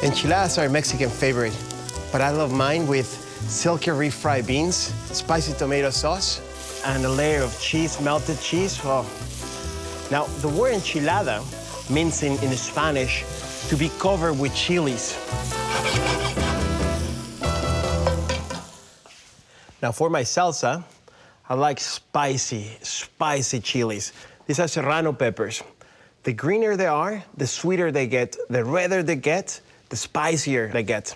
Enchiladas are a Mexican favorite, but I love mine with silky refried beans, spicy tomato sauce, and a layer of cheese, melted cheese. Oh. Now, the word enchilada means in Spanish to be covered with chilies. Now, for my salsa, I like spicy chilies. These are serrano peppers. The greener they are, the sweeter they get. The redder they get, the spicier they get.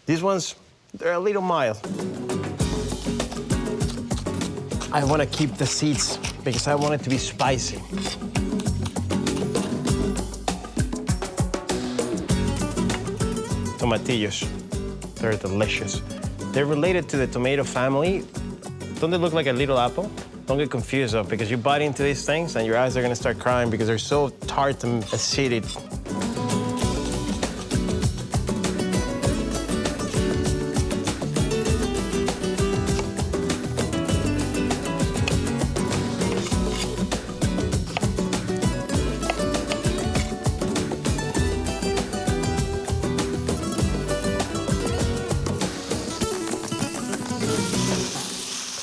These ones, they're a little mild. I want to keep the seeds because I want it to be spicy. Tomatillos, they're delicious. They're related to the tomato family. Don't they look like a little apple? Don't get confused though, because you bite into these things and your eyes are gonna start crying because they're so tart and acidic.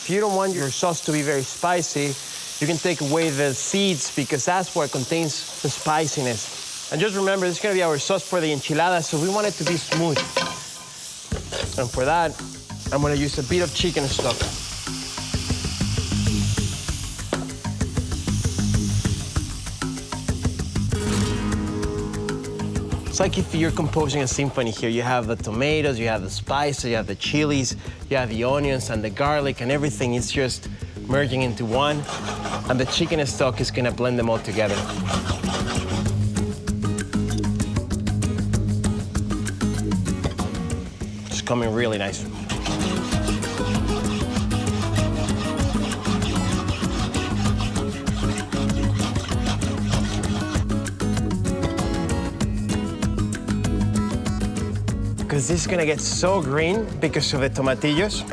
If you don't want your sauce to be very spicy, you can take away the seeds because that's what contains the spiciness. And just remember, this is gonna be our sauce for the enchiladas, so we want it to be smooth. And for that, I'm gonna use a bit of chicken stock. It's like if you're composing a symphony here. You have the tomatoes, you have the spices, you have the chilies, you have the onions and the garlic, and everything is just merging into one. And the chicken stock is gonna blend them all together. It's coming really nice. Because this is gonna get so green because of the tomatillos.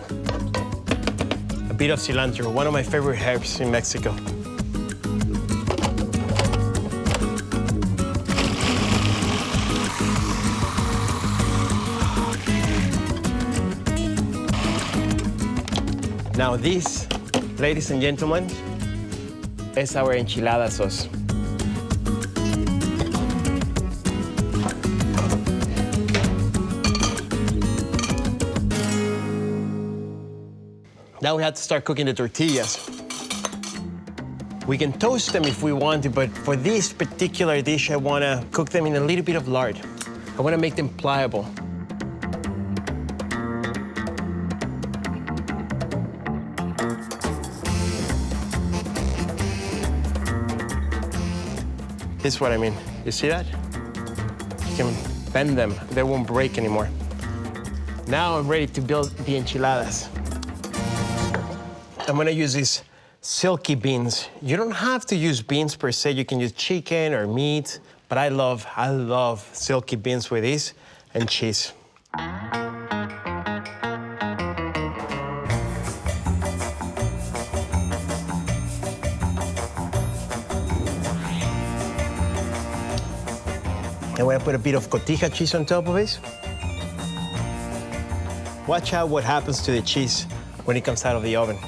A bit of cilantro, one of my favorite herbs in Mexico. Now this, ladies and gentlemen, is our enchilada sauce. Now we have to start cooking the tortillas. We can toast them if we want to, but for this particular dish, I want to cook them in a little bit of lard. I want to make them pliable. This is what I mean. You see that? You can bend them. They won't break anymore. Now I'm ready to build the enchiladas. I'm gonna use these silky beans. You don't have to use beans per se. You can use chicken or meat, but I love silky beans with this and cheese. I'm gonna put a bit of cotija cheese on top of this. Watch out what happens to the cheese when it comes out of the oven.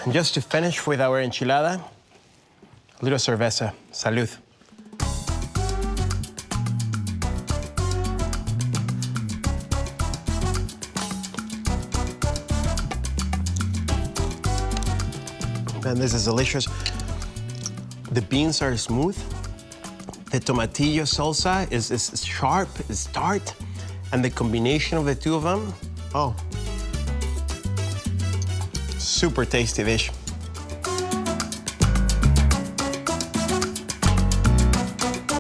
And just to finish with our enchilada, a little cerveza. Salud. And this is delicious. The beans are smooth. The tomatillo salsa is sharp, is tart. And the combination of the two of them, oh, super tasty dish.